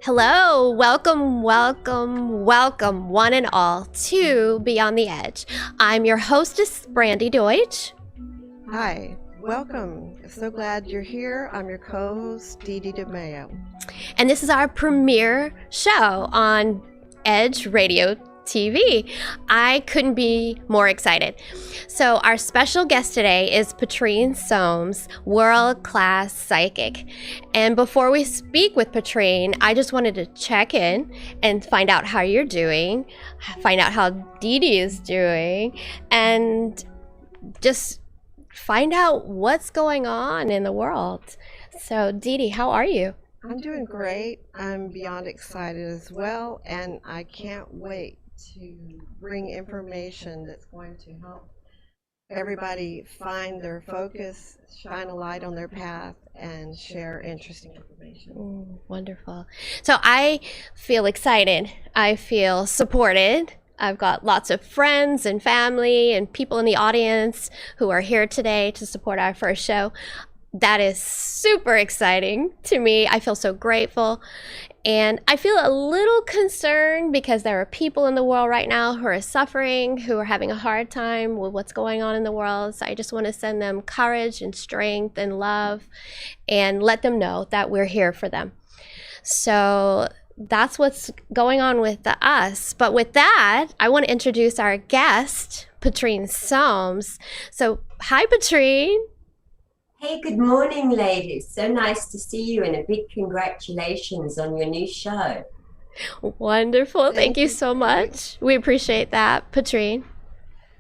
Hello, welcome, one and all to Beyond the Edge. I'm your hostess, Brandy Deutsch. Hi, welcome. So glad you're here. I'm your co-host, Dee Dee DeMayo. And this is our premiere show on Edge Radio TV. I couldn't be more excited. So our special guest today is Patrine Soames, world-class psychic. And before we speak with Patrine, I just wanted to check in and find out how you're doing, find out how Dee Dee is doing, and just find out what's going on in the world. So Dee Dee, how are you? I'm doing great. I'm beyond excited as well, and I can't wait to bring information that's going to help everybody find their focus, shine a light on their path, and share interesting information. Wonderful. So I feel excited. I feel supported. I've got lots of friends and family and people in the audience who are here today to support our first show. That is super exciting to me. I feel so grateful. And I feel a little concerned because there are people in the world right now who are suffering, who are having a hard time with what's going on in the world. So I just want to send them courage and strength and love and let them know that we're here for them. So that's what's going on with us. But with that, I want to introduce our guest, Patrine Soames. So hi, Patrine. Hey, good morning, ladies. So nice to see you, and a big congratulations on your new show. Wonderful. Thank you so much. We appreciate that, Patrine.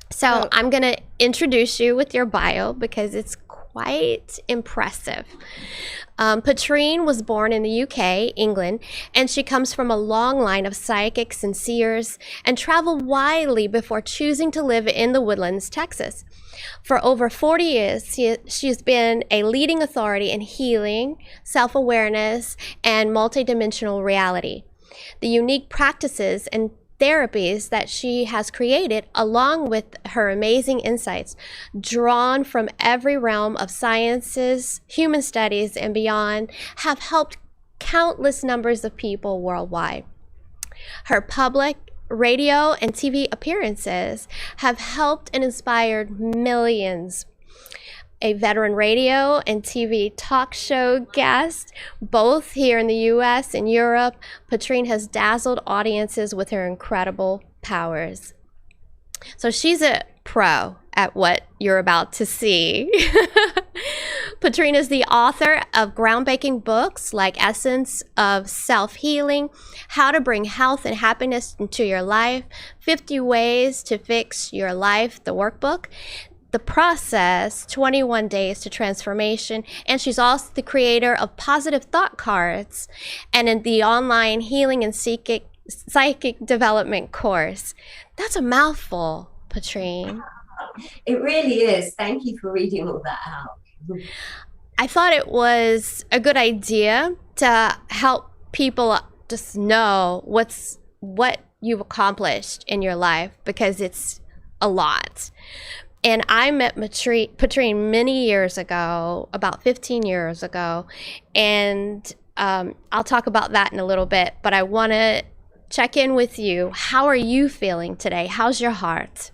So I'm going to introduce you with your bio because it's quite impressive. Patrine was born in the UK, England, and she comes from a long line of psychics and seers and traveled widely before choosing to live in the Woodlands, Texas. For over 40 years, she's been a leading authority in healing, self-awareness, and multidimensional reality. The unique practices and therapies that she has created, along with her amazing insights, drawn from every realm of sciences, human studies, and beyond, have helped countless numbers of people worldwide. Her public radio and TV appearances have helped and inspired millions. A veteran radio and TV talk show guest, both here in the US and Europe, Patrine has dazzled audiences with her incredible powers. So she's a pro at what you're about to see. Patrine is the author of groundbreaking books like Essence of Self-Healing, How to Bring Health and Happiness into Your Life, 50 Ways to Fix Your Life, the workbook, The Process, 21 Days to Transformation, and she's also the creator of Positive Thought Cards and in the online Healing and Psychic Development course. That's a mouthful, Patrine. It really is. Thank you for reading all that out. I thought it was a good idea to help people just know what you've accomplished in your life, because it's a lot. And I met Patrine many years ago, about 15 years ago, and I'll talk about that in a little bit, but I want to check in with you. How are you feeling today? How's your heart?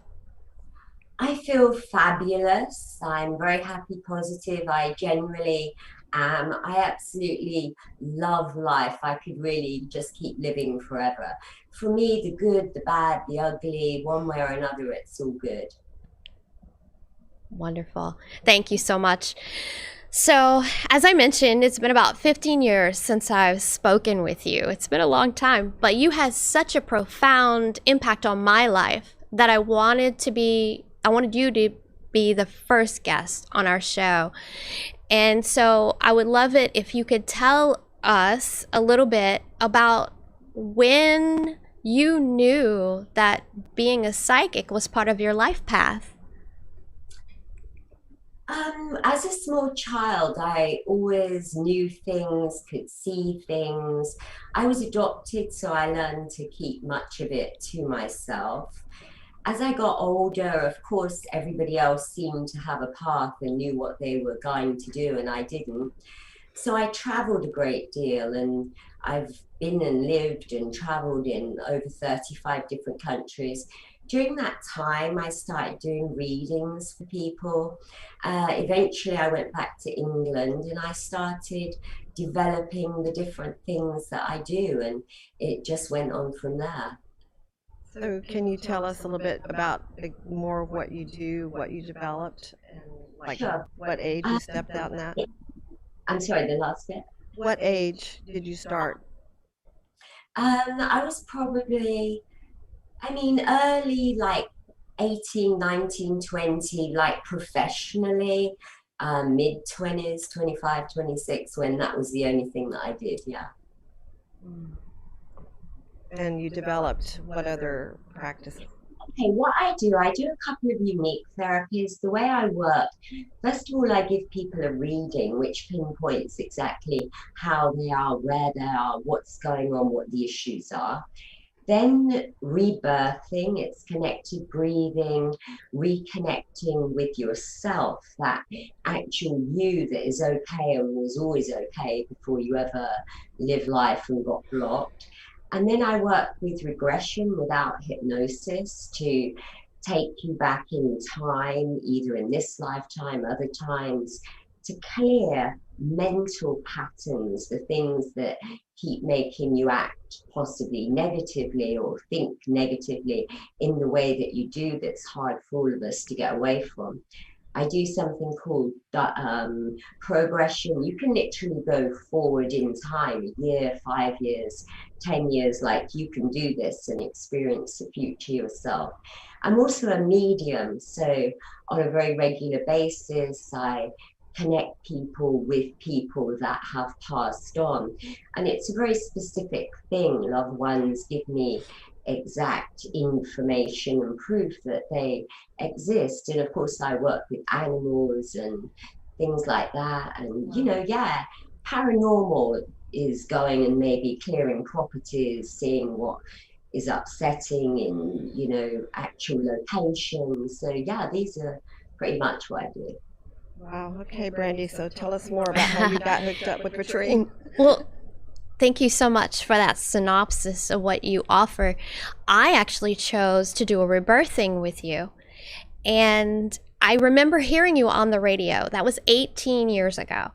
I feel fabulous. I'm very happy, positive. I genuinely am. I absolutely love life. I could really just keep living forever. For me, the good, the bad, the ugly, one way or another, it's all good. Wonderful. Thank you so much. So, as I mentioned, it's been about 15 years since I've spoken with you. It's been a long time, but you had such a profound impact on my life that I wanted you to be the first guest on our show. And so I would love it if you could tell us a little bit about when you knew that being a psychic was part of your life path. As a small child, I always knew things, could see things. I was adopted, so I learned to keep much of it to myself. As I got older, of course, everybody else seemed to have a path and knew what they were going to do, and I didn't. So I traveled a great deal, and I've been and lived and traveled in over 35 different countries. During that time, I started doing readings for people. Eventually, I went back to England and I started developing the different things that I do, and it just went on from there. So can you tell us a little bit about more of what you do, what you developed, and like Sure. what age you stepped out in that? I'm sorry, the last bit. What age did you start? I was probably, I mean, early, like 18, 19, 20, like professionally, mid 20s, 25, 26, when that was the only thing that I did. Yeah. And you developed what other practices? Okay, what I do a couple of unique therapies. The way I work, first of all, I give people a reading which pinpoints exactly how they are, where they are, what's going on, what the issues are. Then rebirthing, it's connected breathing, reconnecting with yourself, that actual you that is okay and was always okay before you ever lived life and got blocked. And then I work with regression without hypnosis to take you back in time, either in this lifetime, other times, to clear mental patterns, the things that keep making you act possibly negatively or think negatively in the way that you do, that's hard for all of us to get away from. I do something called progression. You can literally go forward in time, a year, 5 years, 10 years, like you can do this and experience the future yourself. I'm also a medium, so on a very regular basis, I connect people with people that have passed on. And it's a very specific thing. Loved ones give me exact information and proof that they exist. And of course, I work with animals and things like that. And, you know, yeah, paranormal is going and maybe clearing properties, seeing what is upsetting in, you know, actual locations. So, yeah, these are pretty much what I do. Wow. Okay, Brandy. So tell us more about how you got hooked up with Patrine. Well, thank you so much for that synopsis of what you offer. I actually chose to do a rebirthing with you. And I remember hearing you on the radio. That was 18 years ago.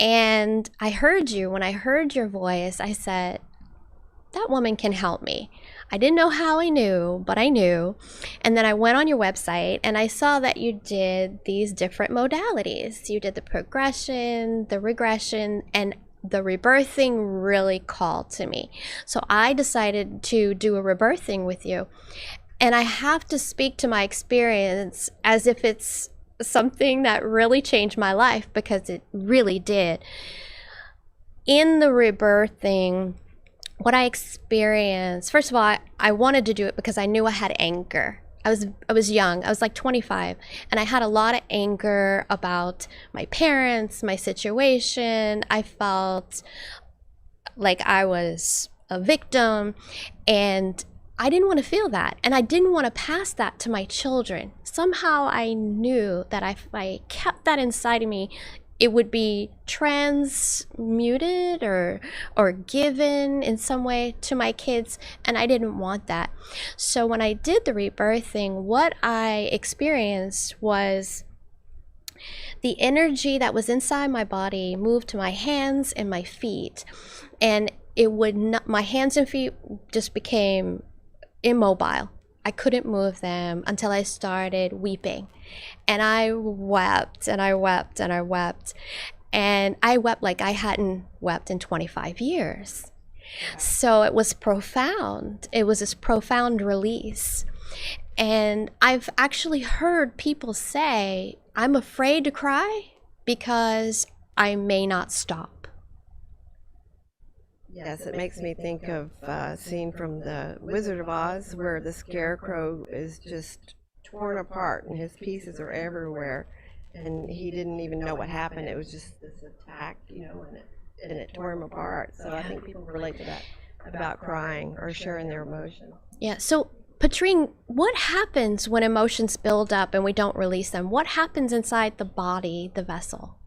And I heard you. When I heard your voice, I said, that woman can help me. I didn't know how I knew, but I knew. And then I went on your website and I saw that you did these different modalities. You did the progression, the regression, and the rebirthing really called to me. So I decided to do a rebirthing with you. And I have to speak to my experience as if it's something that really changed my life, because it really did. In the rebirthing, what I experienced, first of all, I wanted to do it because I knew I had anger. I was young. I was like 25, and I had a lot of anger about my parents, my situation. I felt like I was a victim, and I didn't want to feel that, and I didn't want to pass that to my children. Somehow I knew that if I kept that inside of me, it would be transmuted or given in some way to my kids, and I didn't want that. So when I did the rebirthing, what I experienced was the energy that was inside my body moved to my hands and my feet, and it would not, my hands and feet just became immobile. I couldn't move them until I started weeping. And I wept and I wept and I wept. And I wept like I hadn't wept in 25 years. So it was profound. It was this profound release. And I've actually heard people say, I'm afraid to cry because I may not stop. Yes, it makes me think of a scene from The Wizard of Oz where the scarecrow is just torn apart and his pieces are everywhere, and he didn't even know what happened. It was just this attack, and it tore him apart. So I think people relate to that about crying or sharing their emotions. Yeah. So, Patrine, what happens when emotions build up and we don't release them? What happens inside the body, the vessel?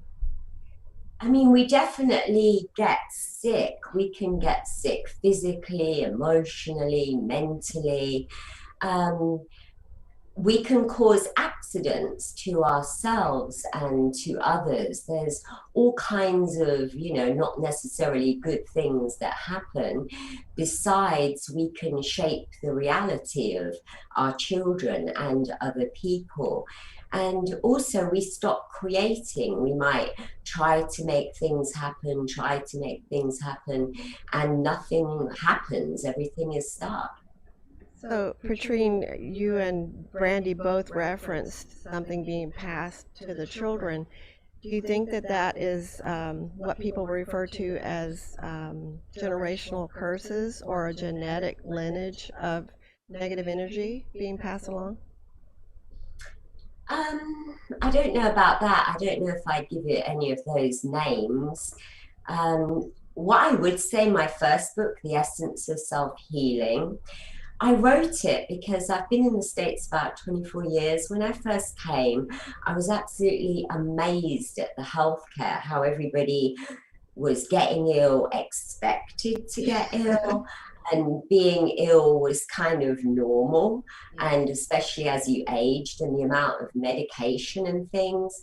I mean, we definitely get sick. We can get sick physically, emotionally, mentally. We can cause accidents to ourselves and to others. There's all kinds of, not necessarily good things that happen. Besides, we can shape the reality of our children and other people. And also, we stop creating. We might try to make things happen, and nothing happens. Everything is stuck. So, Patrine, you and Brandy both referenced something being passed to the children. Do you think that that is what people refer to as generational curses or a genetic lineage of negative energy being passed along? I don't know about that. I don't know if I'd give it any of those names. What I would say, my first book, The Essence of Self-Healing, I wrote it because I've been in the States about 24 years. When I first came, I was absolutely amazed at the healthcare, how everybody was getting ill, expected to get ill, and being ill was kind of normal, and especially as you aged and the amount of medication and things.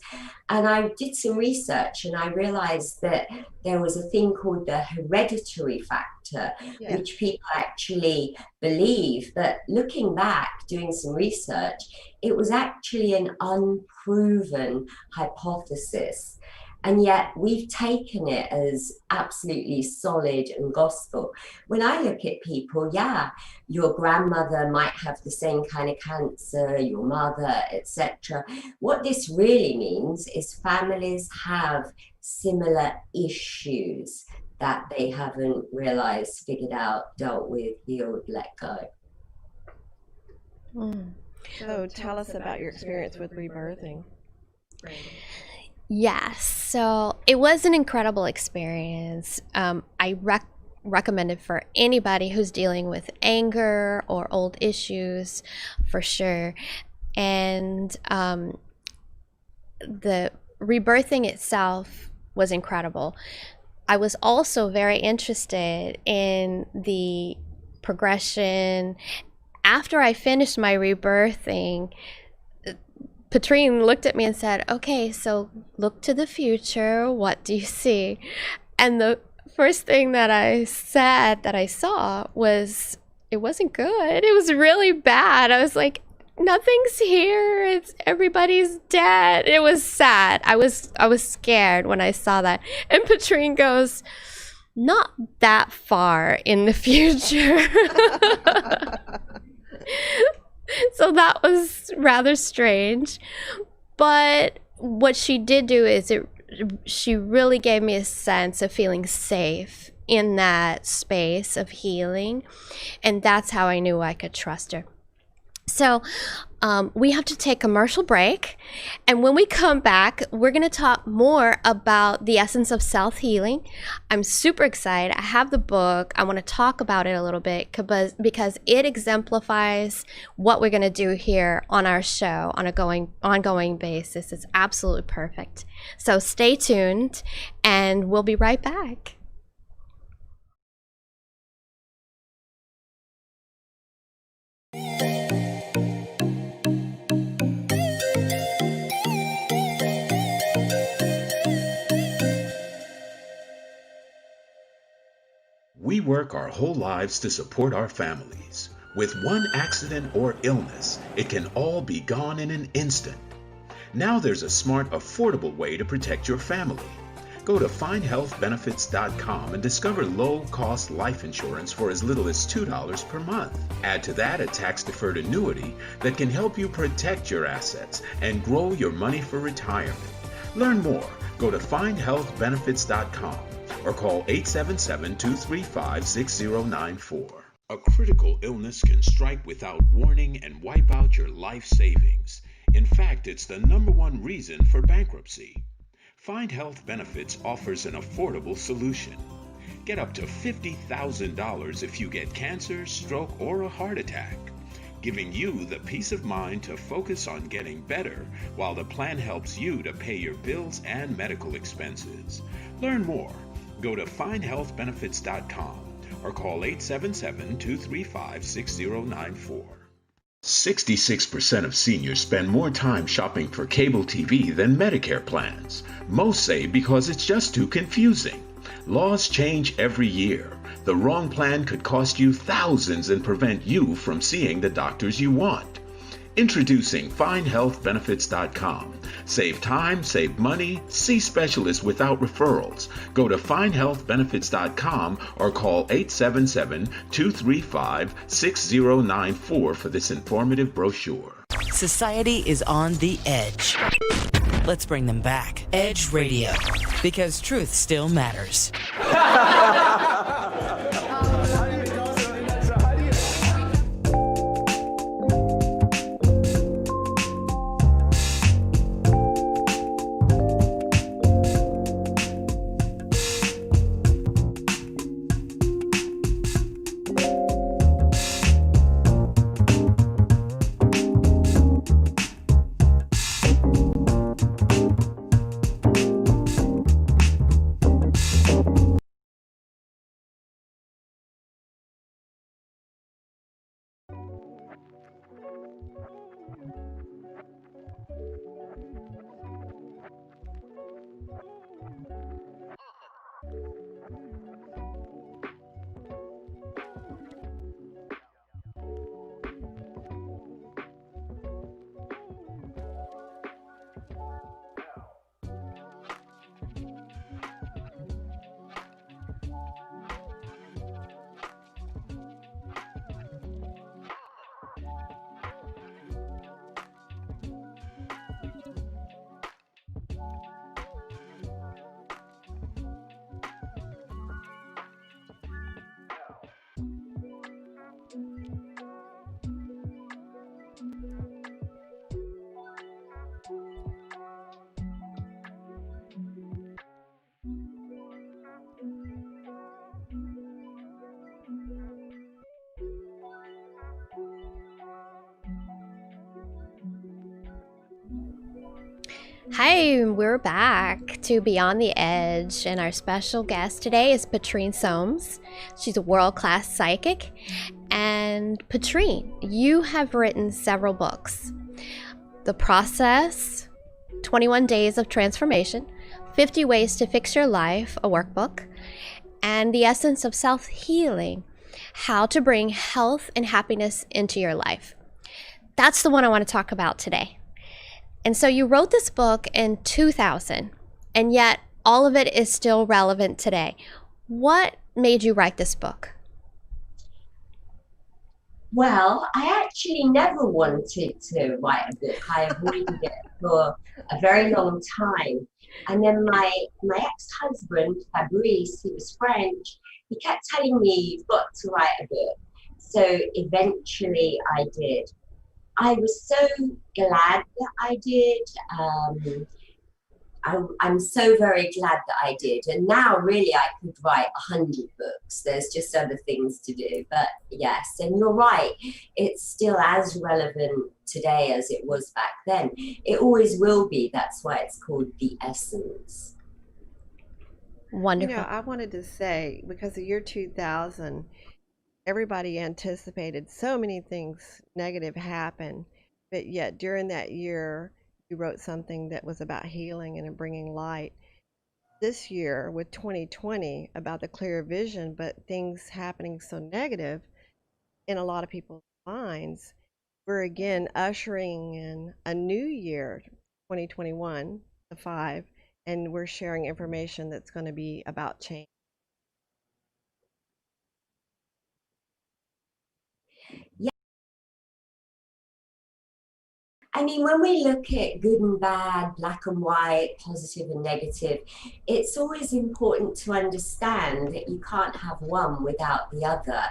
And I did some research and I realized that there was a thing called the hereditary factor, which people actually believe. But looking back, doing some research, it was actually an unproven hypothesis. And yet we've taken it as absolutely solid and gospel. When I look at people, your grandmother might have the same kind of cancer, your mother, etc. What this really means is families have similar issues that they haven't realized, figured out, dealt with, healed, let go. So tell us about your experience with rebirthing. Yes, so it was an incredible experience. I recommend it for anybody who's dealing with anger or old issues, for sure. And the rebirthing itself was incredible. I was also very interested in the progression. After I finished my rebirthing, Patrine looked at me and said, okay, so look to the future. What do you see? And the first thing that I said that I saw was, it wasn't good. It was really bad. I was like, nothing's here. Everybody's dead. It was sad. I was scared when I saw that. And Patrine goes, not that far in the future. So that was rather strange. But what she did do is she really gave me a sense of feeling safe in that space of healing. And that's how I knew I could trust her. So we have to take a commercial break. And when we come back, we're going to talk more about the essence of self-healing. I'm super excited. I have the book. I want to talk about it a little bit because it exemplifies what we're going to do here on our show on an ongoing basis. It's absolutely perfect. So stay tuned and we'll be right back. We work our whole lives to support our families. With one accident or illness, it can all be gone in an instant. Now there's a smart, affordable way to protect your family. Go to findhealthbenefits.com and discover low-cost life insurance for as little as $2 per month. Add to that a tax-deferred annuity that can help you protect your assets and grow your money for retirement. Learn more. Go to findhealthbenefits.com or call 877-235-6094. A critical illness can strike without warning and wipe out your life savings. In fact, it's the #1 reason for bankruptcy. Find Health Benefits offers an affordable solution. Get up to $50,000 if you get cancer, stroke, or a heart attack, giving you the peace of mind to focus on getting better while the plan helps you to pay your bills and medical expenses. Learn more. Go to findhealthbenefits.com or call 877-235-6094. 66% of seniors spend more time shopping for cable TV than Medicare plans. Most say because it's just too confusing. Laws change every year. The wrong plan could cost you thousands and prevent you from seeing the doctors you want. Introducing FindHealthBenefits.com. Save time, save money, see specialists without referrals. Go to FindHealthBenefits.com or call 877-235-6094 for this informative brochure. Society is on the edge. Let's bring them back. Edge Radio, because truth still matters. Hi, we're back to Beyond the Edge, and our special guest today is Patrine Soames. She's a world-class psychic. And Patrine, you have written several books. The Process, 21 Days of Transformation, 50 Ways to Fix Your Life, a workbook, and The Essence of Self-Healing, How to Bring Health and Happiness into Your Life. That's the one I want to talk about today. And so you wrote this book in 2000, and yet all of it is still relevant today. What made you write this book? Well, I actually never wanted to write a book. I avoided it for a very long time. And then my ex-husband, Fabrice, who was French, he kept telling me, you've got to write a book. So eventually I did. I was so glad that I did. I'm so very glad that I did. And now really I could write 100 books. There's just other things to do. But yes, and you're right. It's still as relevant today as it was back then. It always will be. That's why it's called The Essence. Wonderful. You know, I wanted to say, because the year 2000, everybody anticipated so many things negative happen, but yet during that year, you wrote something that was about healing and bringing light. This year, with 2020, about the clear vision, but things happening so negative in a lot of people's minds, we're again ushering in a new year, 2021, the 5, and we're sharing information that's going to be about change. I mean, when we look at good and bad, black and white, positive and negative, it's always important to understand that you can't have one without the other,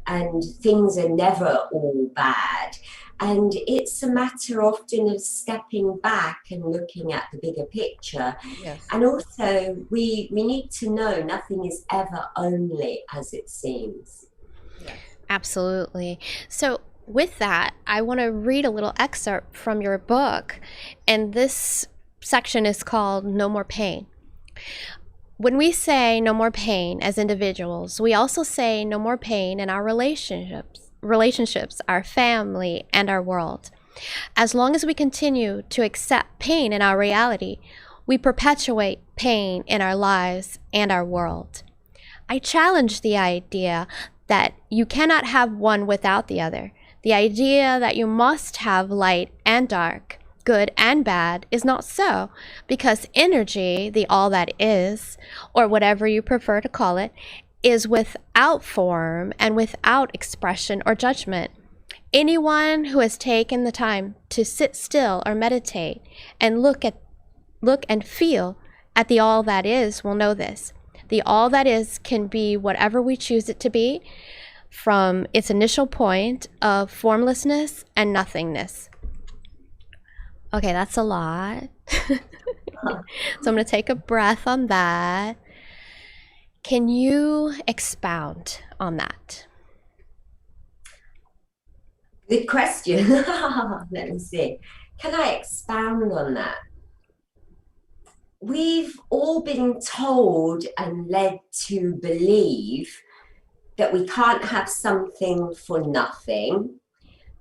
and things are never all bad. And it's a matter often of stepping back and looking at the bigger picture. Yes. And also, we need to know nothing is ever only as it seems. Yes. Absolutely. So, with that, I want to read a little excerpt from your book, and this section is called No More Pain. When we say no more pain as individuals, we also say no more pain in our relationships, our family, and our world. As long as we continue to accept pain in our reality, we perpetuate pain in our lives and our world. I challenge the idea that you cannot have one without the other. The idea that you must have light and dark, good and bad, is not so, because energy, the all that is, or whatever you prefer to call it, is without form and without expression or judgment. Anyone who has taken the time to sit still or meditate and look and feel at the all that is will know this. The all that is can be whatever we choose it to be, from its initial point of formlessness and nothingness. Okay, that's a lot. So I'm going to take a breath on that. Can you expound on that? Good question. Let me see. Can I expound on that? We've all been told and led to believe that we can't have something for nothing,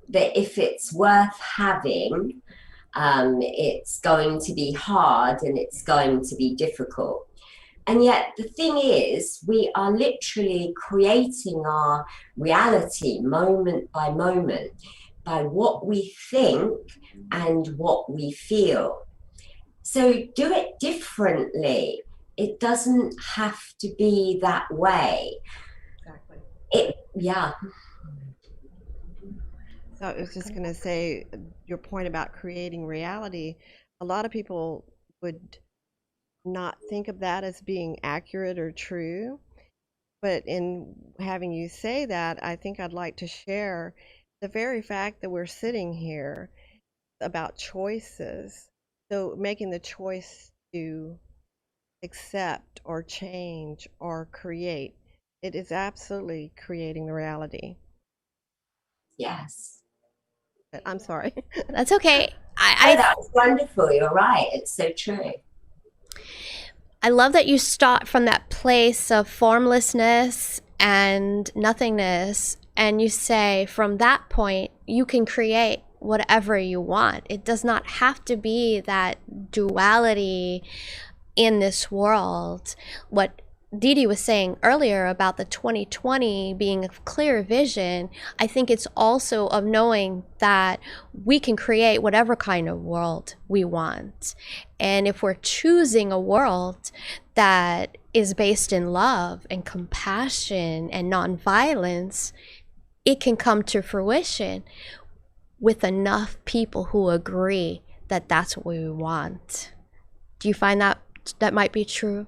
that if it's worth having, it's going to be hard and it's going to be difficult. And yet the thing is, we are literally creating our reality moment by moment by what we think and what we feel. So do it differently. It doesn't have to be that way. Yeah. So I was just going to say, your point about creating reality, a lot of people would not think of that as being accurate or true. But in having you say that, I think I'd like to share the very fact that we're sitting here about choices. So making the choice to accept or change or create, it is absolutely creating the reality. Yes. I'm sorry. That's okay. That was wonderful. You're right. It's so true. I love that you start from that place of formlessness and nothingness, and you say from that point you can create whatever you want. It does not have to be that duality in this world. What Dee was saying earlier about the 2020 being a clear vision, I think it's also of knowing that we can create whatever kind of world we want. And if we're choosing a world that is based in love and compassion and nonviolence, it can come to fruition with enough people who agree that that's what we want. Do you find that might be true?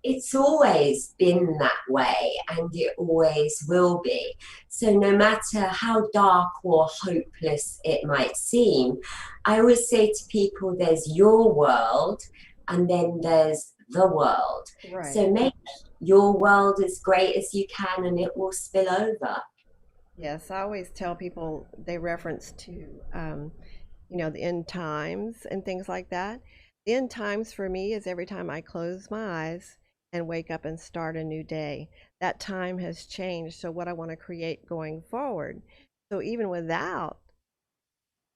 It's always been that way, and it always will be. So no matter how dark or hopeless it might seem, I always say to people, there's your world and then there's the world. Right. So make your world as great as you can and it will spill over. Yes, I always tell people, they reference to the end times and things like that. The end times for me is every time I close my eyes and wake up and start a new day. That time has changed. So what I want to create going forward. So even without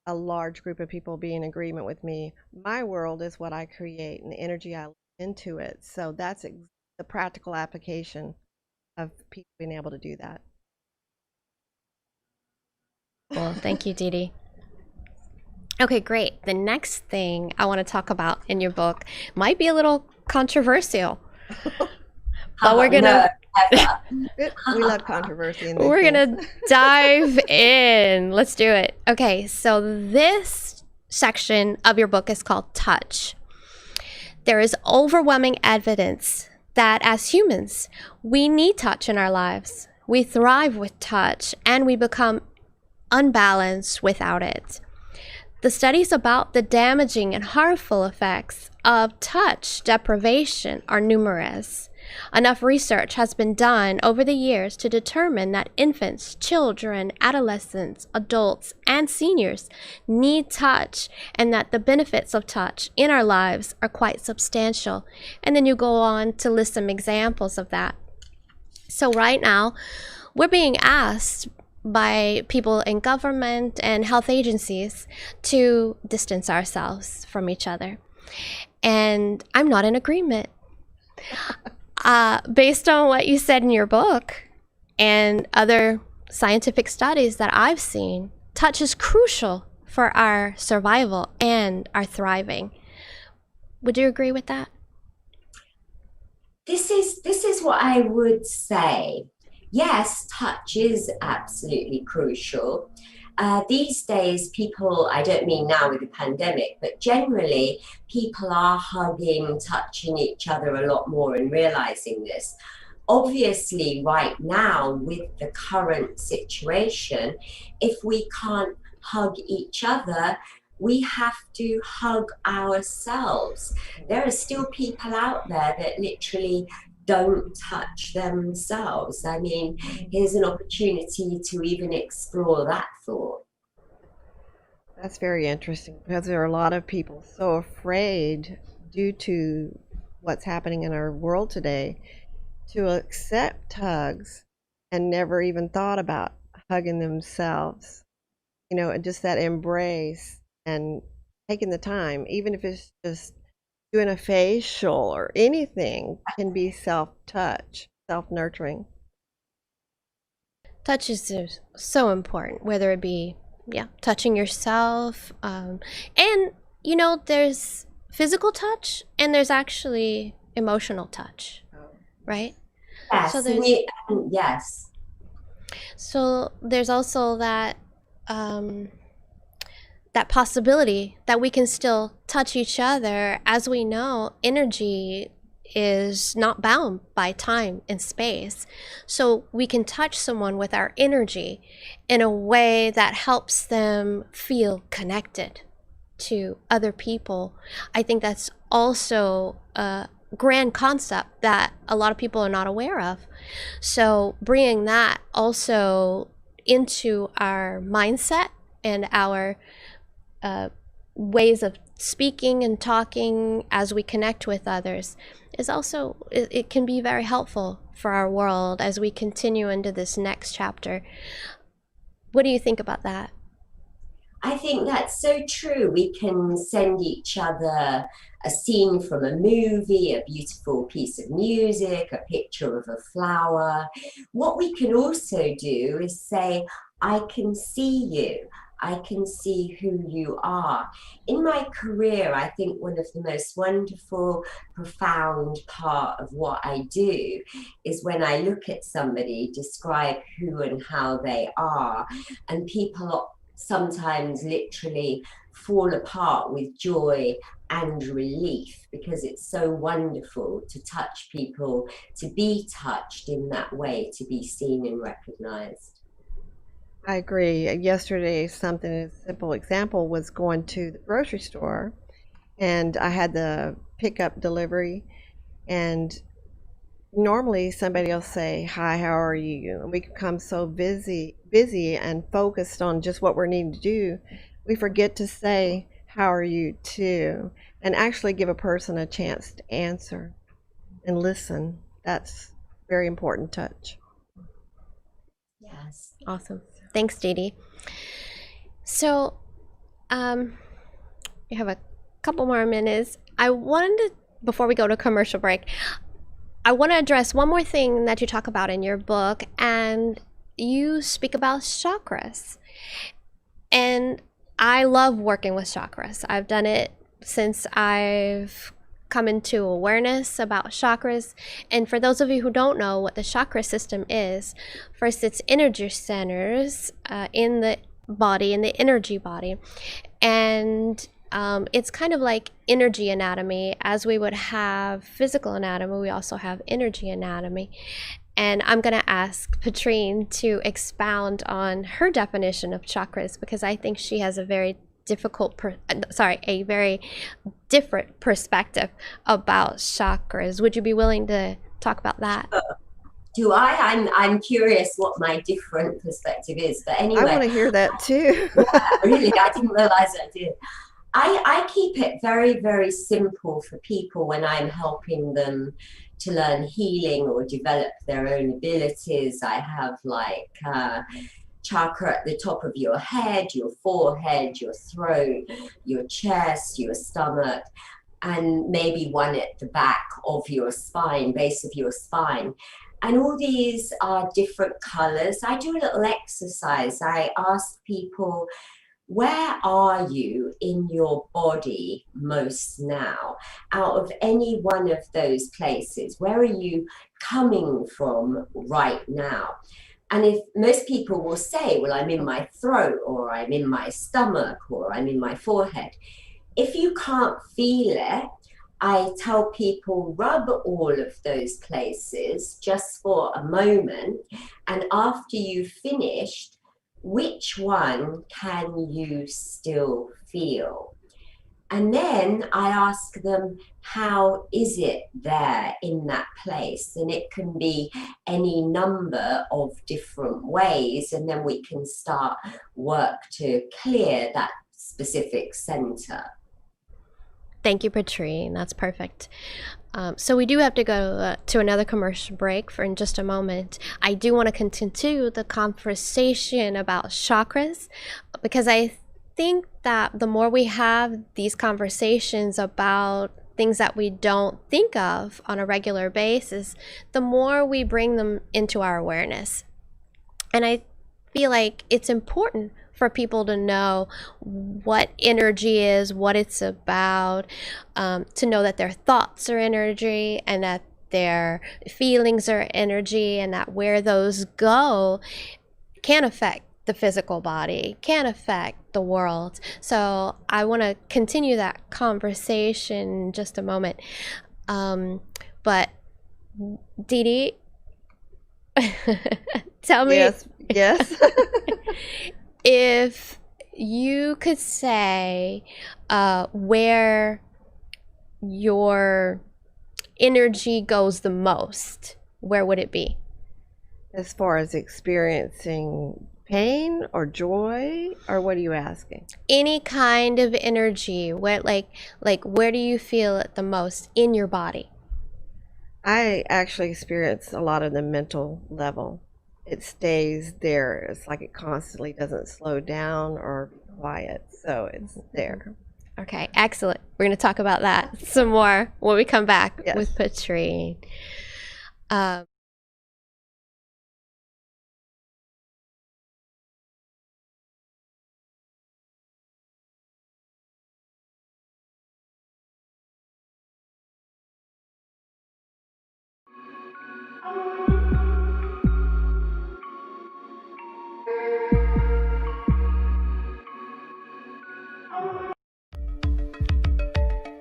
a large group of people being in agreement with me, my world is what I create and the energy I let into it. So that's the practical application of people being able to do that. Well, thank you, Dee. Okay, great. The next thing I want to talk about in your book might be a little controversial, but we're No, gonna never. We love controversy in these we're things. gonna dive in. Let's do it. Okay, so this section of your book is called Touch. There is overwhelming evidence that as humans, we need touch in our lives. We thrive with touch and we become unbalanced without it. The studies about the damaging and harmful effects of touch deprivation are numerous. Enough research has been done over the years to determine that infants, children, adolescents, adults, and seniors need touch, and that the benefits of touch in our lives are quite substantial. And then you go on to list some examples of that. So right now, we're being asked by people in government and health agencies to distance ourselves from each other. And I'm not in agreement. Based on what you said in your book and other scientific studies that I've seen, touch is crucial for our survival and our thriving. Would you agree with that? This is what I would say. Yes, touch is absolutely crucial. These days, people, I don't mean now with the pandemic, but generally, people are hugging, touching each other a lot more and realizing this. Obviously, right now, with the current situation, if we can't hug each other, we have to hug ourselves. There are still people out there that literally don't touch themselves. I mean, here's an opportunity to even explore that thought. That's very interesting because there are a lot of people so afraid due to what's happening in our world today to accept hugs and never even thought about hugging themselves. You know, and just that embrace and taking the time, even if it's just doing a facial or anything, can be self-touch, self-nurturing. Touch is so important, whether it be, touching yourself. And, you know, there's physical touch and there's actually emotional touch, right? Yes, So and there's, yes. so there's also that, that possibility that we can still touch each other. As we know, energy is not bound by time and space. So we can touch someone with our energy in a way that helps them feel connected to other people. I think that's also a grand concept that a lot of people are not aware of. So bringing that also into our mindset and our ways of speaking and talking as we connect with others is also, it can be very helpful for our world as we continue into this next chapter. What do you think about that? I think that's so true. We can send each other a scene from a movie, a beautiful piece of music, a picture of a flower. What we can also do is say, I can see you. I can see who you are. In my career, I think one of the most wonderful, profound part of what I do is when I look at somebody, describe who and how they are, and people sometimes literally fall apart with joy and relief, because it's so wonderful to touch people, to be touched in that way, to be seen and recognized. I agree. Yesterday, something, a simple example was going to the grocery store, and I had the pickup delivery, and normally somebody will say, hi, how are you? And we become so busy and focused on just what we're needing to do, we forget to say, how are you too? And actually give a person a chance to answer and listen. That's very important touch. Yes. Awesome. Thanks, Dee Dee. So, we have a couple more minutes. I wanted to, before we go to commercial break, I want to address one more thing that you talk about in your book, and you speak about chakras. And I love working with chakras. I've done it since I've come into awareness about chakras. And for those of you who don't know what the chakra system is, first it's energy centers in the body, in the energy body. And it's kind of like energy anatomy. As we would have physical anatomy, we also have energy anatomy. And I'm going to ask Patrine to expound on her definition of chakras, because I think she has a very a very different perspective about chakras. Would you be willing to talk about that? Do I? I'm curious what my different perspective is. But anyway, I want to hear that too. Yeah, really, I didn't realize I did. I keep it very, very simple for people when I'm helping them to learn healing or develop their own abilities. I have like chakra at the top of your head, your forehead, your throat, your chest, your stomach, and maybe one at the back of your spine, base of your spine. And all these are different colors. I do a little exercise. I ask people, where are you in your body most now? Out of any one of those places, where are you coming from right now? And if most people will say, well, I'm in my throat, or I'm in my stomach, or I'm in my forehead. If you can't feel it, I tell people rub all of those places just for a moment. And after you've finished, which one can you still feel? And then I ask them, how is it there in that place? And it can be any number of different ways. And then we can start work to clear that specific center. Thank you, Patrine. That's perfect. So we do have to go to another commercial break for in just a moment. I do want to continue the conversation about chakras, because I think that the more we have these conversations about things that we don't think of on a regular basis, the more we bring them into our awareness. And I feel like it's important for people to know what energy is, what it's about, to know that their thoughts are energy, and that their feelings are energy, and that where those go can affect the physical body, can affect the world. So I want to continue that conversation in just a moment. But Dee Dee, tell me. Yes. If you could say where your energy goes the most, where would it be? As far as experiencing pain or joy, or what are you asking? Any kind of energy, where like where do you feel it the most in your body? I actually experience a lot of the mental level. It stays there. It's like it constantly doesn't slow down or be quiet. So it's there. Okay, excellent. We're going to talk about that some more when we come back Yes. with Patrine.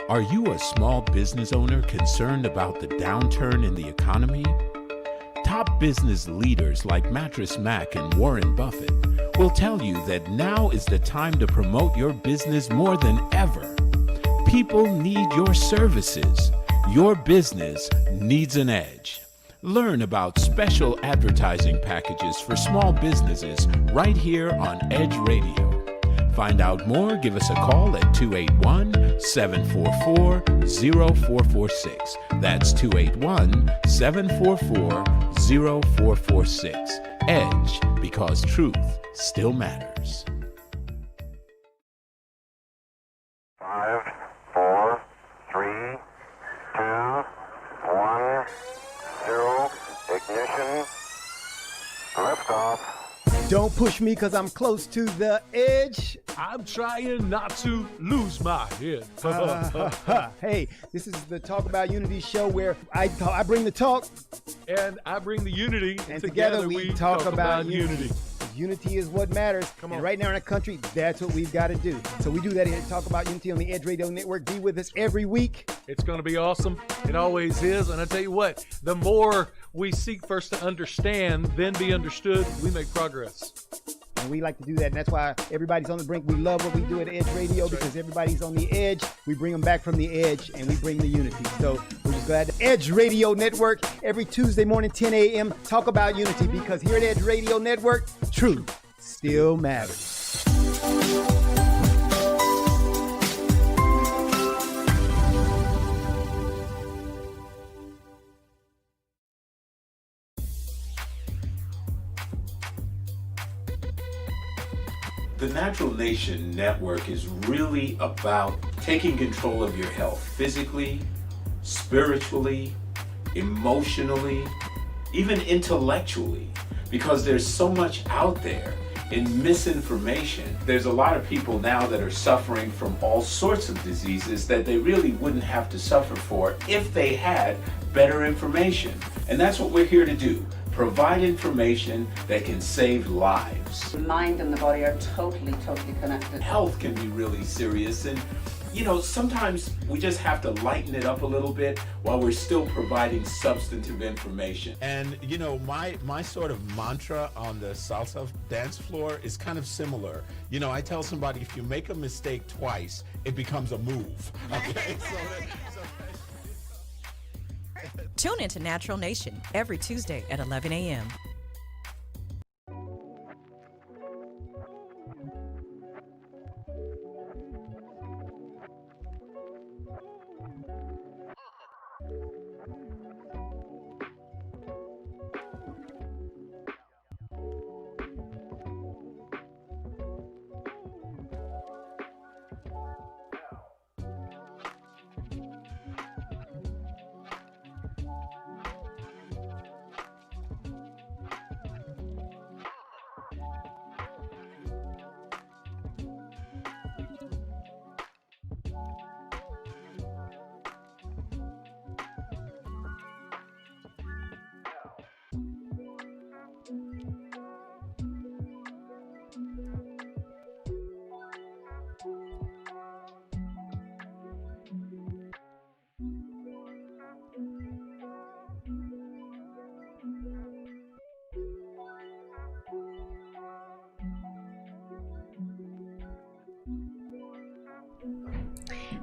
Are you a small business owner concerned about the downturn in the economy? Top business leaders like Mattress Mac and Warren Buffett will tell you that now is the time to promote your business more than ever. People need your services. Your business needs an edge. Learn about special advertising packages for small businesses right here on Edge Radio. Find out more, give us a call at 281-744-0446. That's 281-744-0446. Edge, because truth still matters. 5, 4, 3, 2, 1, 0, ignition, liftoff. Don't push me because I'm close to the edge. I'm trying not to lose my head. Hey, this is the Talk About Unity show where I bring the talk. And I bring the unity. And together we talk about unity. Unity is what matters. Come on. And right now in our country, that's what we've got to do. So we do that here at Talk About Unity on the Edge Radio Network. Be with us every week. It's going to be awesome. It always is. And I tell you what, the more we seek first to understand, then be understood, we make progress. And we like to do that. And that's why everybody's on the brink. We love what we do at Edge Radio because everybody's on the edge. We bring them back from the edge and we bring the unity. So we're just glad. Edge Radio Network every Tuesday morning, 10 a.m. Talk about unity because here at Edge Radio Network, truth still matters. The Natural Nation Network is really about taking control of your health physically, spiritually, emotionally, even intellectually, because there's so much out there in misinformation. There's a lot of people now that are suffering from all sorts of diseases that they really wouldn't have to suffer for if they had better information. And that's what we're here to do. Provide information that can save lives. The mind and the body are totally connected. Health can be really serious, and sometimes we just have to lighten it up a little bit while we're still providing substantive information. And my sort of mantra on the salsa dance floor is kind of similar. I tell somebody, if you make a mistake twice, it becomes a move. Okay. Tune into Natural Nation every Tuesday at 11 a.m.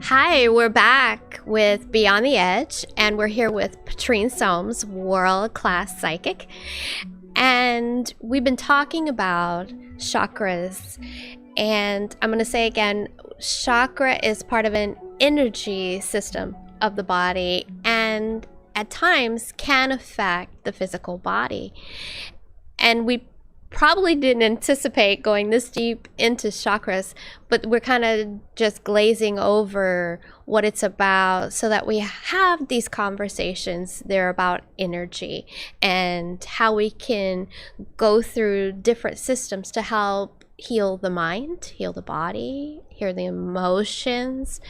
Hi, we're back with Beyond the Edge, and we're here with Patrine Soames, world-class psychic. And we've been talking about chakras. And I'm going to say again, chakra is part of an energy system of the body and at times can affect the physical body. And we probably didn't anticipate going this deep into chakras, but we're kind of just glazing over what it's about so that we have these conversations. They're about energy and how we can go through different systems to help heal the mind, heal the body, heal the emotions.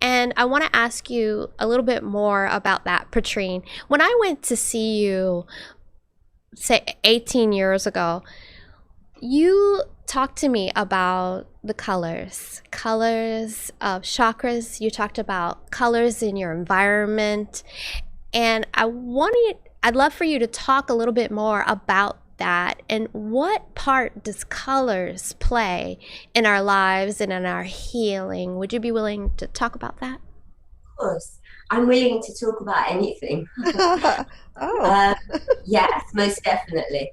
And I want to ask you a little bit more about that, Patrine. When I went to see you, say 18 years ago, you talked to me about the colors of chakras. You talked about colors in your environment, and I'd love for you to talk a little bit more about that and what part does colors play in our lives and in our healing. Would you be willing to talk about that? Of course. I'm willing to talk about anything. Yes, most definitely.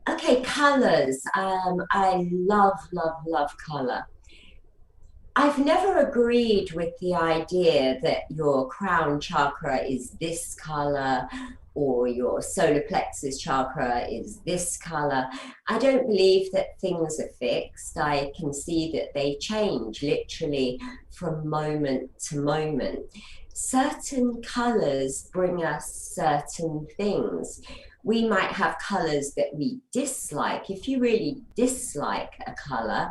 Okay, colors. I love color. I've never agreed with the idea that your crown chakra is this color or your solar plexus chakra is this color. I don't believe that things are fixed. I can see that they change literally from moment to moment. Certain colors bring us certain things. we might have colors that we dislike. If you really dislike a color,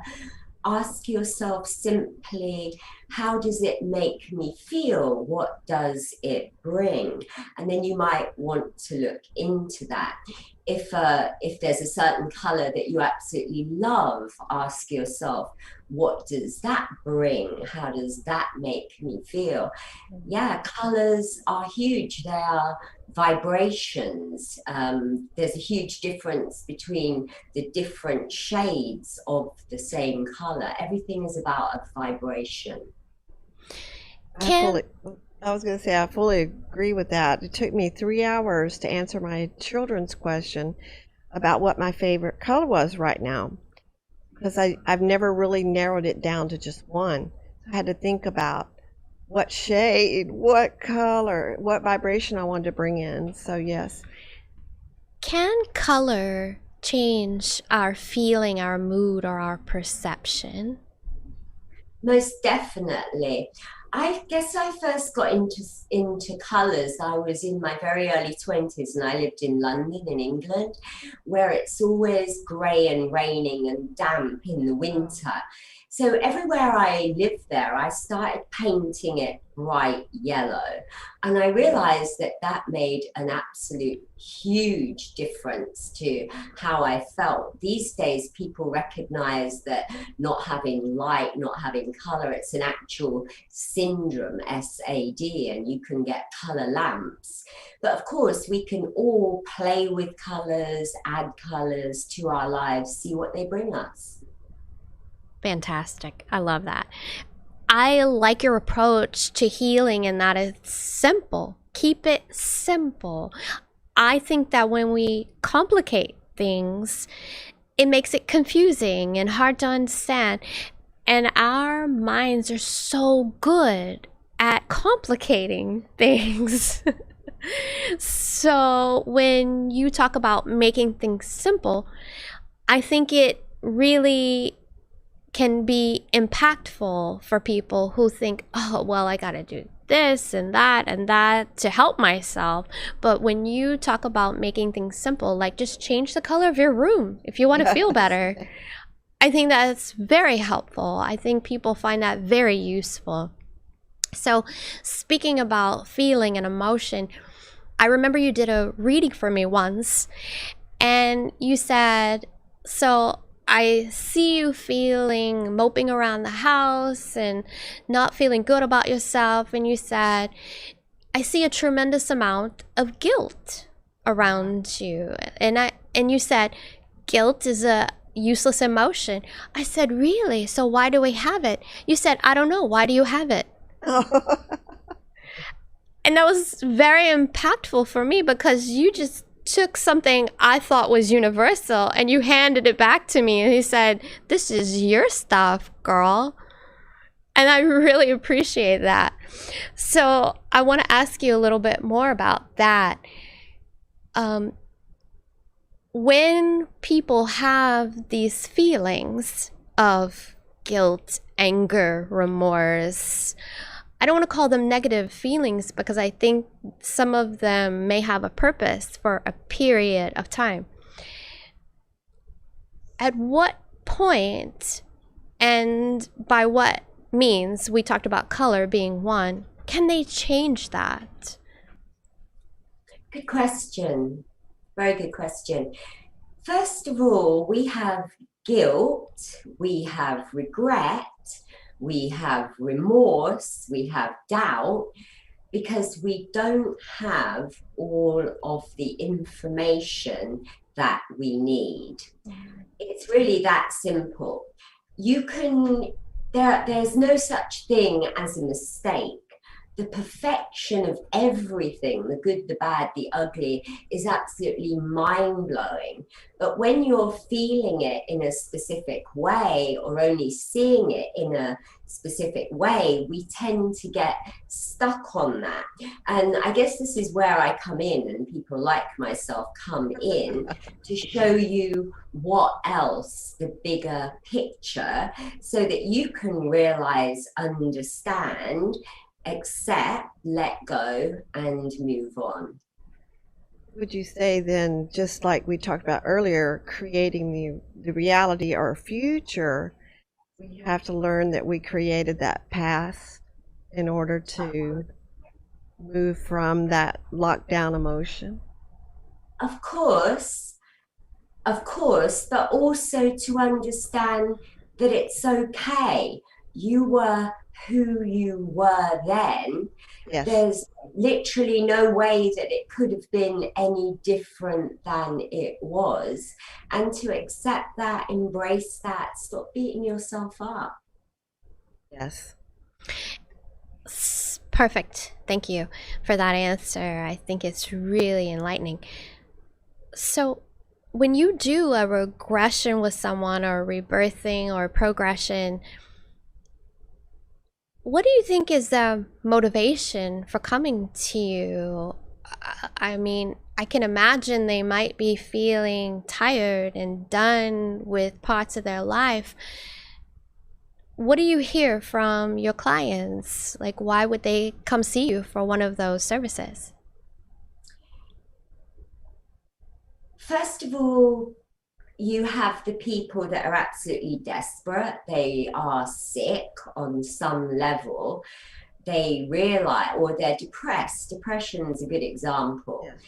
ask yourself simply, how does it make me feel? What does it bring? And then you might want to look into that. If there's a certain color that you absolutely love, ask yourself, what does that bring? How does that make me feel? Yeah, colors are huge. They are vibrations. There's a huge difference between the different shades of the same color. Everything is about a vibration. I was going to say, I fully agree with that. It took me 3 hours to answer my children's question about what my favorite color was right now, because I've never really narrowed it down to just one. I had to think about what shade, what color, what vibration I wanted to bring in. So yes. Can color change our feeling, our mood, or our perception? Most definitely. I guess I first got into colours. I was in my very early 20s and I lived in London in England, where it's always grey and raining and damp in the winter. So everywhere I lived there, I started painting it bright yellow. And I realized that that made an absolute huge difference to how I felt. These days, people recognize that not having light, not having color, it's an actual syndrome, SAD, and you can get color lamps. But of course, we can all play with colors, add colors to our lives, see what they bring us. Fantastic. I love that. I like your approach to healing in that it's simple. Keep it simple. I think that when we complicate things, it makes it confusing and hard to understand. And our minds are so good at complicating things. So when you talk about making things simple, I think it really can be impactful for people who think, oh, well, I gotta do this and that to help myself. But when you talk about making things simple, like just change the color of your room if you want to feel better, I think that's very helpful. I think people find that very useful. So speaking about feeling and emotion, I remember you did a reading for me once and you said, so I see you moping around the house and not feeling good about yourself. And you said, I see a tremendous amount of guilt around you. And you said, guilt is a useless emotion. I said, really? So why do we have it? You said, I don't know. Why do you have it? And that was very impactful for me because you just took something I thought was universal and you handed it back to me and he said, this is your stuff, girl. And I really appreciate that. So I want to ask you a little bit more about that. When people have these feelings of guilt, anger, remorse, I don't want to call them negative feelings because I think some of them may have a purpose for a period of time. At what point, and by what means, we talked about color being one, can they change that? Good question. Very good question. First of all, we have guilt, we have regret, we have remorse, we have doubt, because we don't have all of the information that we need. It's really that simple. There's no such thing as a mistake. The perfection of everything, the good, the bad, the ugly, is absolutely mind-blowing. But when you're feeling it in a specific way or only seeing it in a specific way, we tend to get stuck on that. And I guess this is where I come in, and people like myself come in to show you what else, the bigger picture, so that you can realize, understand, accept, let go, and move on. would you say then, just like we talked about earlier, creating the reality or future, we have to learn that we created that past in order to move from that lockdown emotion? Of course, but also to understand that it's okay. You were who you were then. Yes. There's literally no way that it could have been any different than it was. And to accept that, embrace that, stop beating yourself up. Yes. Perfect. Thank you for that answer. I think it's really enlightening. So, when you do a regression with someone, or rebirthing or progression, what do you think is the motivation for coming to you? I mean, I can imagine they might be feeling tired and done with parts of their life. What do you hear from your clients? Like, why would they come see you for one of those services? First of all, you have the people that are absolutely desperate. They are sick on some level. They realize, or they're depressed. Depression is a good example. Yes.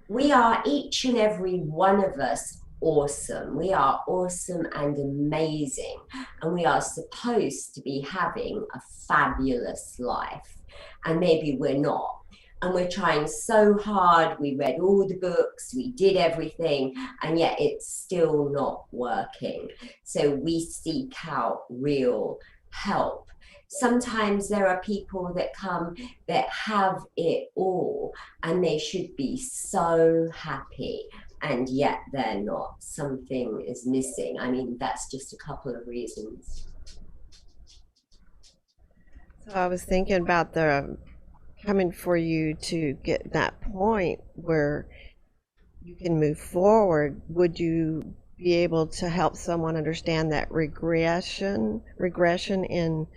We are, each and every one of us, awesome. We are awesome and amazing. And we are supposed to be having a fabulous life. And maybe we're not. And we're trying so hard. We read all the books, we did everything, and yet it's still not working. So we seek out real help. Sometimes there are people that come that have it all, and they should be so happy, and yet they're not. Something is missing. I mean, that's just a couple of reasons. So I was thinking about the coming for you to get that point where you can move forward. Would you be able to help someone understand that regression in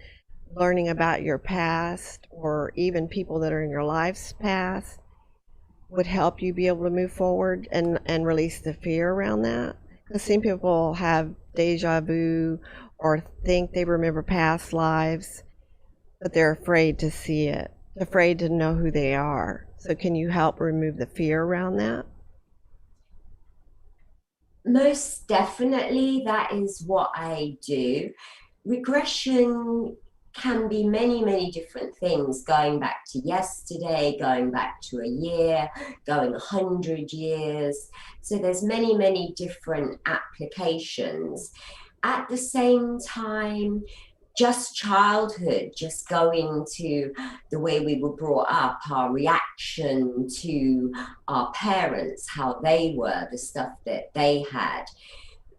learning about your past, or even people that are in your life's past, would help you be able to move forward and release the fear around that? Because some people have deja vu or think they remember past lives, but they're afraid to see it, afraid to know who they are. So can you help remove the fear around that? Most definitely, that is what I do. Regression can be many, many different things, going back to yesterday, going back to a year, going 100 years. So there's many, many different applications. At the same time, just childhood, just going to the way we were brought up, our reaction to our parents, how they were, the stuff that they had.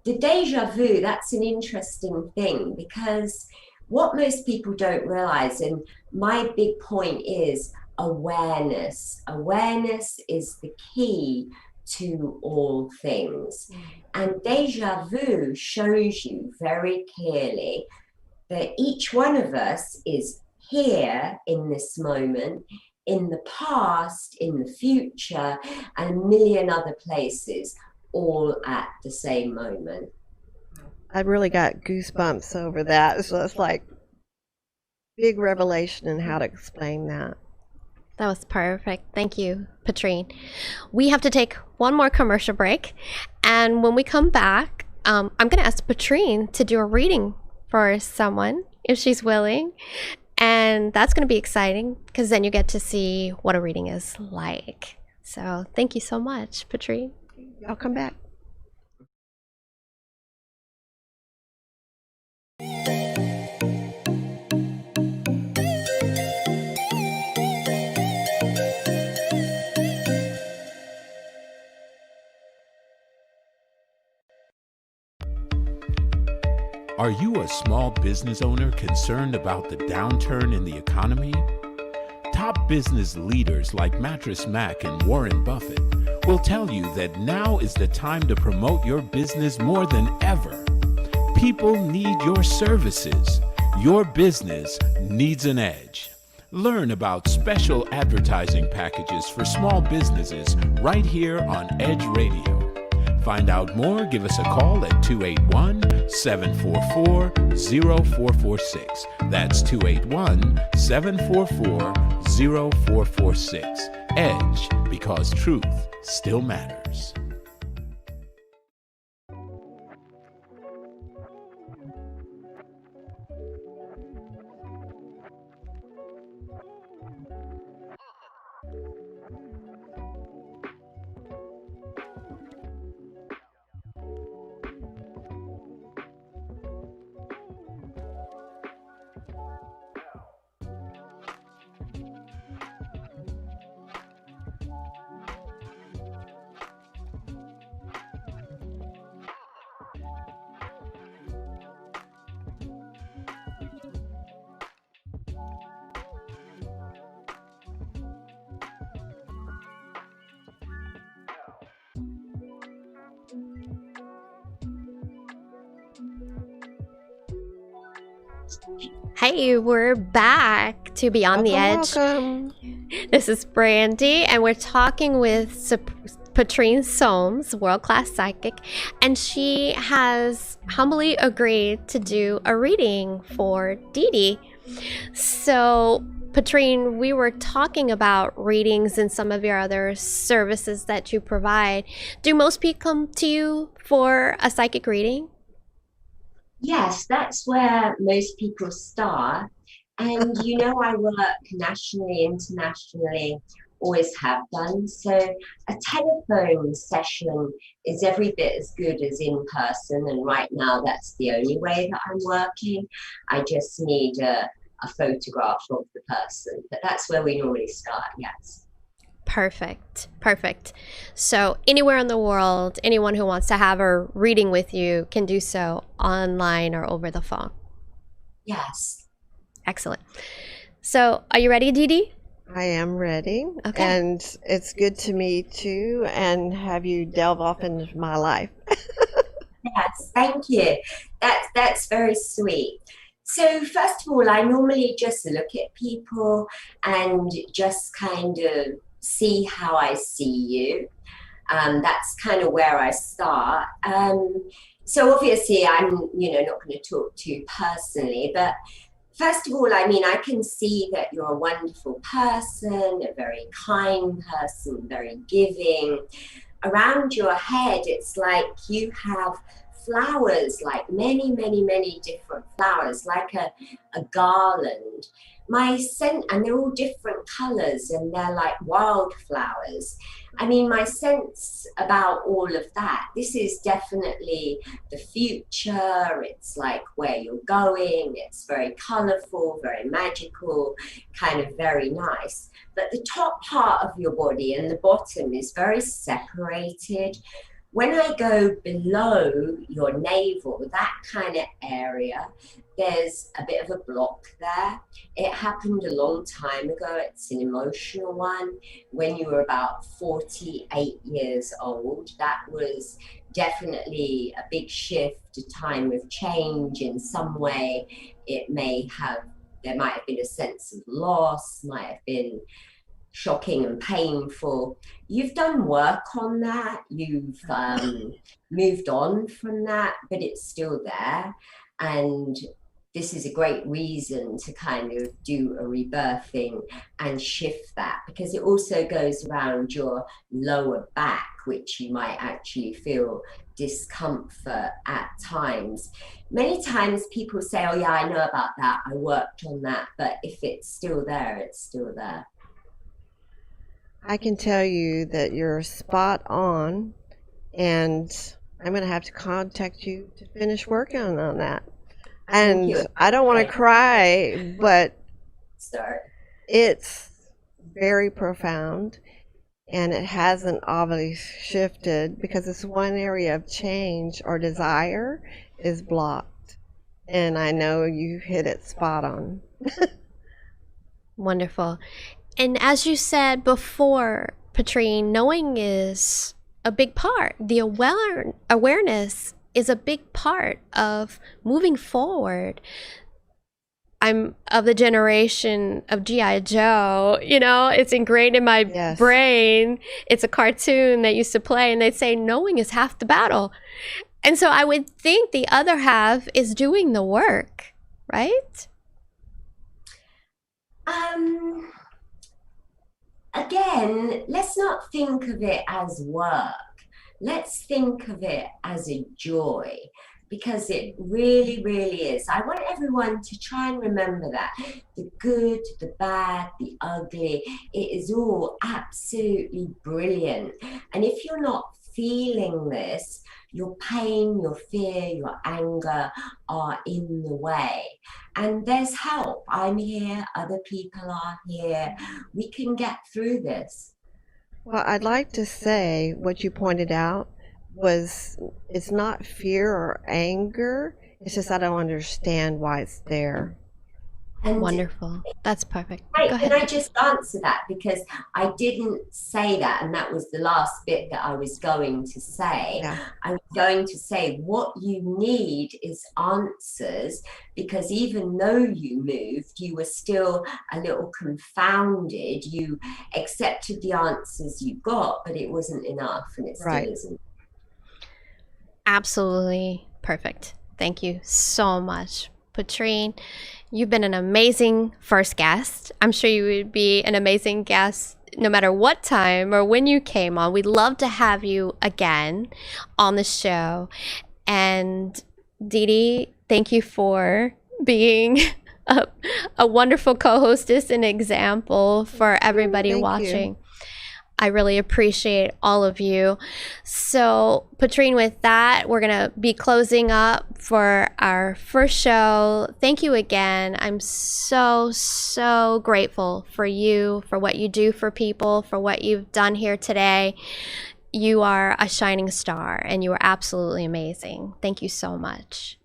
The deja vu, that's an interesting thing, because what most people don't realize, and my big point is awareness. Awareness is the key to all things. And deja vu shows you very clearly that each one of us is here in this moment, in the past, in the future, and a million other places, all at the same moment. I really got goosebumps over that. So it's like big revelation in how to explain that. That was perfect. Thank you, Patrine. We have to take one more commercial break. And when we come back, I'm going to ask Patrine to do a reading for someone, if she's willing. And that's going to be exciting, because then you get to see what a reading is like. So thank you so much, Patrine. I'll come back. Are you a small business owner concerned about the downturn in the economy? Top business leaders like Mattress Mac and Warren Buffett will tell you that now is the time to promote your business more than ever. People need your services. Your business needs an edge. Learn about special advertising packages for small businesses right here on Edge Radio. Find out more, give us a call at 281-744-0446. That's 281-744-0446. Edge, because truth still matters. Hey, we're back to Beyond the Edge. Welcome. This is Brandy, and we're talking with Patrine Soames, world-class psychic, and she has humbly agreed to do a reading for Dee Dee. So, Patrine, we were talking about readings and some of your other services that you provide. Do most people come to you for a psychic reading? Yes, that's where most people start. And you know, I work nationally, internationally, always have done. So a telephone session is every bit as good as in person. And right now, that's the only way that I'm working. I just need a photograph of the person. But that's where we normally start, yes. Perfect. So anywhere in the world, anyone who wants to have a reading with you can do so online or over the phone. Yes. Excellent. So are you ready, Dee Dee? I am ready. Okay. And it's good to meet you and have you delve off into my life. Yes, thank you. That's very sweet. So first of all, I normally just look at people and just kind of see how I see you. That's kind of where I start. So obviously I'm, not going to talk to you personally, but first of all, I mean, I can see that you're a wonderful person, a very kind person, very giving. Around your head, it's like you have flowers, like many, many, many different flowers, like a garland. My scent, and they're all different colors and they're like wildflowers. I mean, my sense about all of that, this is definitely the future. It's like where you're going. It's very colorful, very magical, kind of very nice. But the top part of your body and the bottom is very separated. When I go below your navel, that kind of area, there's a bit of a block there. It happened a long time ago. It's an emotional one. When you were about 48 years old, that was definitely a big shift, a time of change in some way. There might have been a sense of loss, might have been shocking and painful. You've done work on that. You've moved on from that, but it's still there. And this is a great reason to kind of do a rebirthing and shift that, because it also goes around your lower back, which you might actually feel discomfort at times. Many times people say, oh yeah, I know about that. I worked on that. But if it's still there, it's still there. I can tell you that you're spot on, and I'm going to have to contact you to finish working on that. And I don't want to cry, but it's very profound, and it hasn't obviously shifted because it's one area of change or desire is blocked. And I know you hit it spot on. Wonderful. And as you said before, Patrine, knowing is a big part. The awareness is a big part of moving forward. I'm of the generation of G.I. Joe. You know, it's ingrained in my brain. It's a cartoon that used to play, and they'd say, knowing is half the battle. And so I would think the other half is doing the work, right? Again, let's not think of it as work. Let's think of it as a joy, because it really, really is. I want everyone to try and remember that. The good, the bad, the ugly, it is all absolutely brilliant. And if you're not feeling this, your pain, your fear, your anger are in the way. And there's help. I'm here, other people are here. We can get through this. Well, I'd like to say what you pointed out was it's not fear or anger. It's just I don't understand why it's there. And wonderful. That's perfect. Hey, Go ahead. can I just answer that? Because I didn't say that, and that was the last bit that I was going to say. Yeah. I was going to say what you need is answers, because even though you moved, you were still a little confounded. You accepted the answers you got, but it wasn't enough, and it still isn't. Absolutely perfect. Thank you so much, Patrine. You've been an amazing first guest. I'm sure you would be an amazing guest no matter what time or when you came on. We'd love to have you again on the show. And Dee Dee, thank you for being a wonderful co-hostess and example for everybody watching. I really appreciate all of you. So, Patrine, with that, we're going to be closing up for our first show. Thank you again. I'm so, so grateful for you, for what you do for people, for what you've done here today. You are a shining star, and you are absolutely amazing. Thank you so much.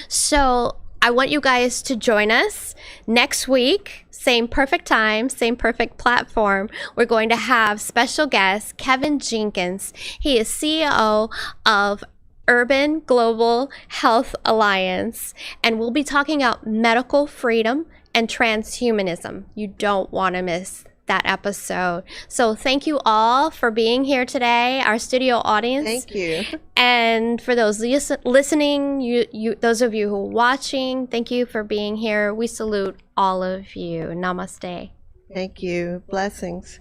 So, I want you guys to join us next week, same perfect time, same perfect platform. We're going to have special guest Kevin Jenkins. He is CEO of Urban Global Health Alliance, and we'll be talking about medical freedom and transhumanism. You don't want to miss that episode. So thank you all for being here today, our studio audience. Thank you. And for those listening, you those of you who are watching, thank you for being here. We salute all of you. Namaste. Thank you. Blessings.